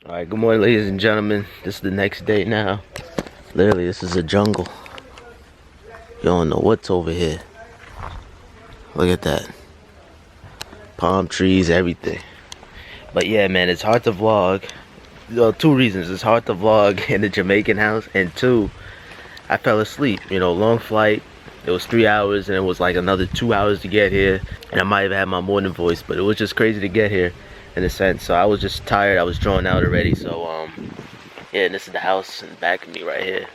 Alright, good morning, ladies and gentlemen. This is the next day now. Literally, this is a jungle. You don't know what's over here. Look at that. Palm trees, everything. But yeah, man, it's hard to vlog. Well, two reasons. It's hard to vlog in the Jamaican house. And two, I fell asleep. You know, long flight. It was 3 hours and it was like another 2 hours to get here. And I might have had my morning voice, but it was just crazy to get here. In a sense, so I was just tired. I was drawn out already. So yeah, and this is the house in the back of me right here.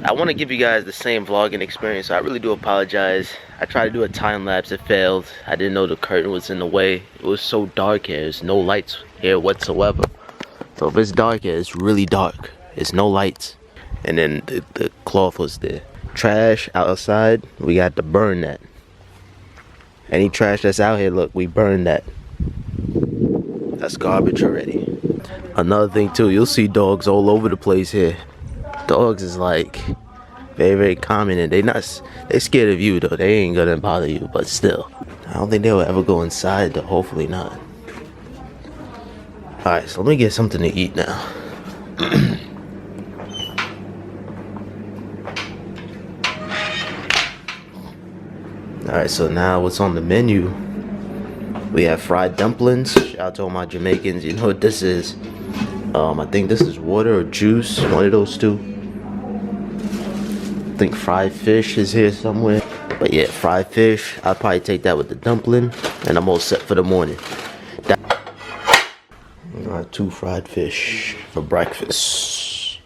I want to give you guys the same vlogging experience, so I really do apologize. I tried to do a time lapse, it failed. I didn't know the curtain was in the way. It was so dark here. There's no lights here whatsoever. So if it's dark here, it's really dark. There's no lights. And then the cloth was there. Trash outside, we got to burn that. Any trash that's out here, look, we burned that. That's garbage already. Another thing too, you'll see dogs all over the place here. Dogs is like very common, and they scared of you though. They ain't gonna bother you, but still. I don't think they'll ever go inside though, hopefully not. Alright, so let me get something to eat now. Alright, so now what's on the menu? We have fried dumplings. Shout out to all my Jamaicans. You know what this is. I think this is water or juice. One of those two. I think fried fish is here somewhere. But yeah, fried fish. I'll probably take that with the dumpling. And I'm all set for the morning. Alright, 2 fried fish for breakfast.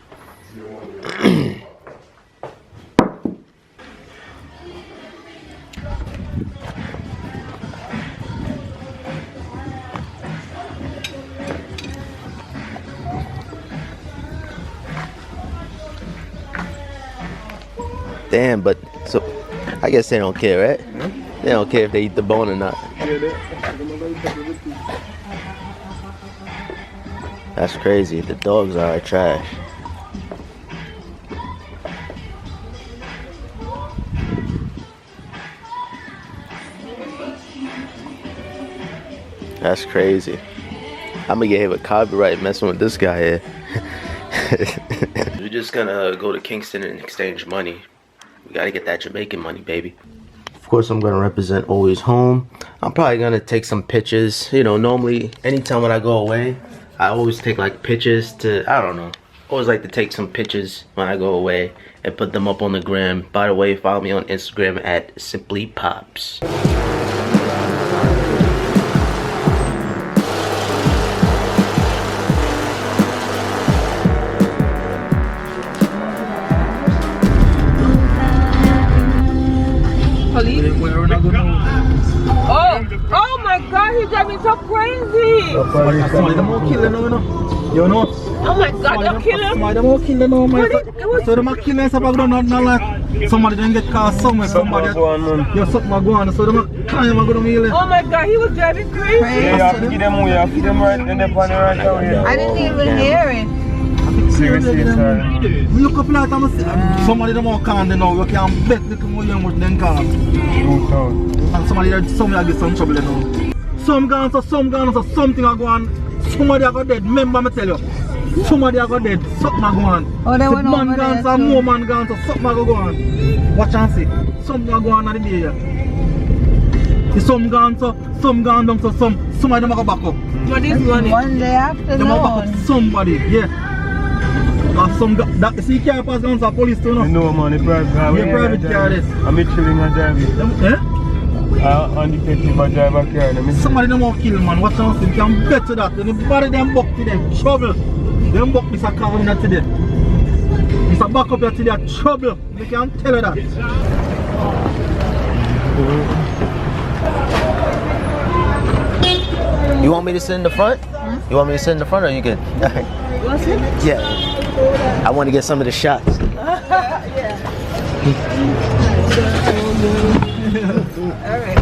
Damn, but so I guess they don't care, right? They don't care if they eat the bone or not. That's crazy. The dogs are trash. That's crazy. I'm gonna get hit with copyright messing with this guy here. We're just gonna go to Kingston and exchange money. We gotta get that Jamaican money, baby. Of course, I'm gonna represent Always Home. I'm probably gonna take some pictures. You know, normally, anytime when I go away, I always take like pictures to, I don't know. Always like to take some pictures when I go away and put them up on the gram. By the way, follow me on Instagram at SimplyPops. Oh my God, he's driving so crazy. You know? Oh my God, they're killing him. Somebody won't kill them, man. So they might kill them, so not like somebody didn't get caught somewhere. Somebody, you're something going on. So they might kill them. Oh my God, he was driving crazy. Yeah, you have to give them away. You have to give them right in the pan right now. I didn't even hear it. Seriously, sorry. Look up like somebody don't want to know. You can bet little more young with them cars. And somebody get some trouble now. Some guns, so something are going. Somebody are dead. Remember me tell you. Somebody are dead. Something are going. Oh, they went over man guns and more man guns, so something are going on. Watch and see. Something are going on in the day here. Some guns, so some guns down, so somebody them go back up. What is running? One day after them back up somebody, yeah. Some that see car pass guns are police too, no? No man, the private car. Yeah, private car this. I'm chilling and driving. Eh? On detective and driver car. Somebody don't want to kill man, watch out, you can bet to that. When the body them buck to them, trouble. Them buck this a car in today. It's a back up here to their trouble. You can tell you that. You want me to sit in the front? You want me to sit in the front or you good? What's it? Yeah. I want to get some of the shots. Yeah. All right.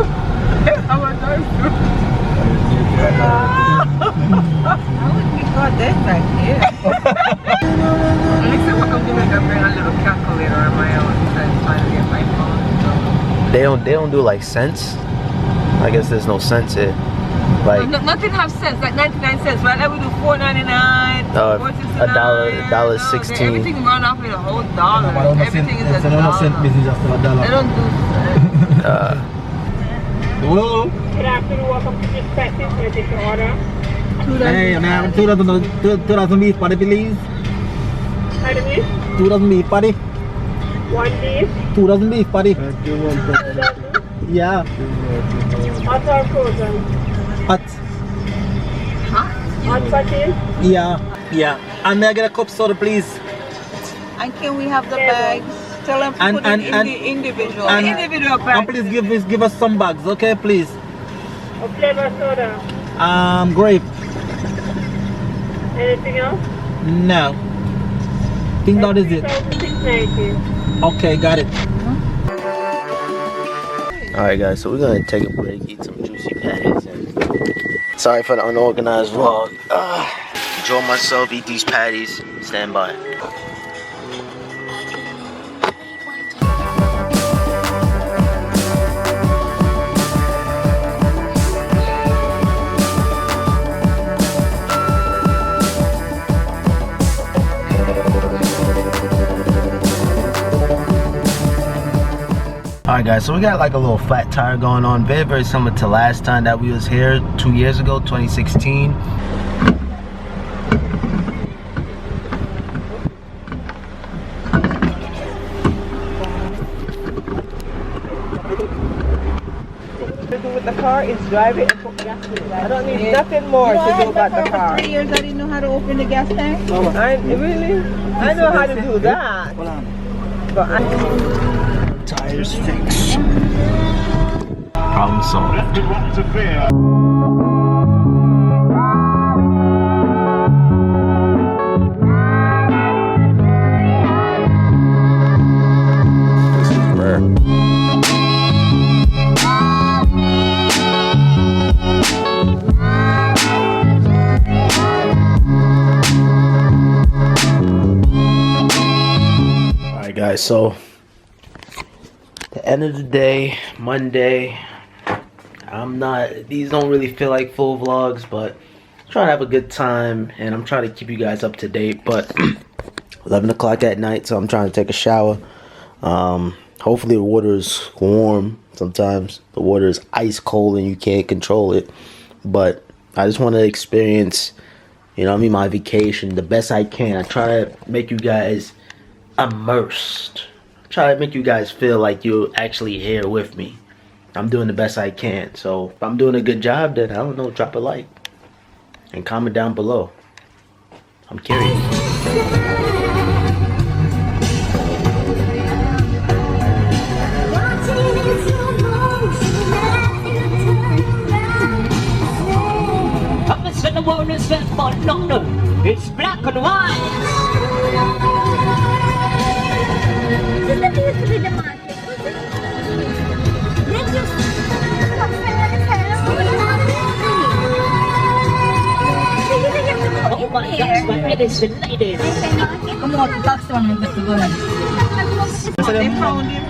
How much are you? I would be God dead back here. Next time I come to Jamaica, bring a little calculator on my own and try to get my phone. They don't do like cents. I guess there's no cents here. Like nothing have cents, like 99 cents. Right now we do $4.99, $1.16. Everything run off with a whole dollar. Everything is a dollar. They don't do cents. Hello? Good afternoon, welcome to Perspective. Can I take your order? Hey, man, 2,000 beef patty, please. Pardon me? 2,000 beef patty. One beef. 2,000 beef patty. Yeah. Hot or frozen? Hot. Hot patties? Yeah. Yeah. And may I get a cup soda, please? And can we have the bags? Tell them to put it in the individual bag. And please give us some bags, okay, please. A flavor soda? Grape. Anything else? No. Think that is it. $6.90. Okay, got it. Alright guys, so we're gonna take a break, eat some juicy patties, and sorry for the unorganized vlog. Enjoy myself, eat these patties, stand by. Alright guys, so we got like a little flat tire going on, very similar to last time that we was here 2 years ago, 2016. With the car is drive it and put gas in it. I don't need nothing more to do about the car. For 3 years I didn't know how to open the gas tank. I know how to do that. But Tires fixed. Problem solved. This is rare. Alright guys, so the end of the day, Monday. These don't really feel like full vlogs, but I'm trying to have a good time and I'm trying to keep you guys up to date. But 11 o'clock at night, so I'm trying to take a shower. Hopefully the water is warm. Sometimes the water is ice cold and you can't control it. But I just want to experience, you know what I mean, my vacation the best I can. I try to make you guys immersed. Try to make you guys feel like you're actually here with me. I'm doing the best I can. So if I'm doing a good job, then I don't know, drop a like and comment down below. I'm curious. The world is set for London. It's black and white. This used to be the market. Let's just Oh my gosh, my medicine ladies. come on, that's the one with the woman. they found him.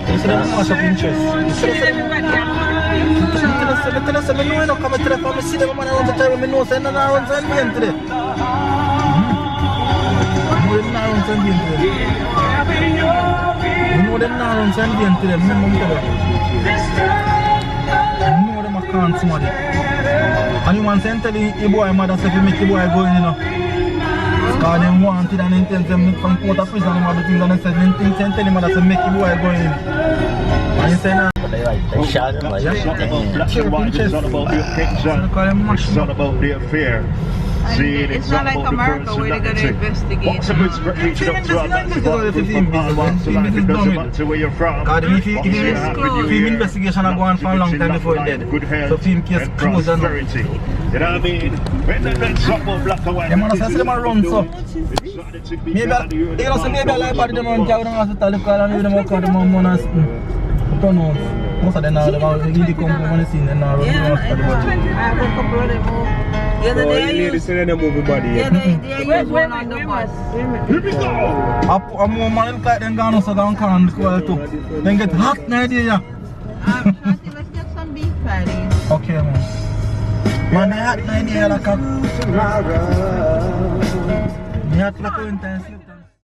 And you want to tell the boy mother say if you make the boy go in, you know. Because they wanted and intend them from court of prison and all the things and they said they tell the mother to make the boy go in. And you say now. They shot him like It's not about black and white, it's not about the picture, it's not about the affair. See, It's not like America where they're going to investigate. What's up with reaching up to our banks from Alabama to life, it doesn't matter where you're from. God, if film investigation are going for a long time before he's dead. So film case closed and prosperity. You know what I mean? When they talk about black and white, them man say them run so. Maybe you know say maybe I like body them run carry them hospital because I know them come them money turn out. Most of them now, they really come from the scene and now run Yeah, after the body. I have a couple of them move. The other day I lady used, said they move body. yeah, they used one on the bus. Here we go. A more man like them gone so down can coil too. Then get hot now there. Shanti, let's get some beef patties. Okay man. Man they hot now there like a... They hot like a intense.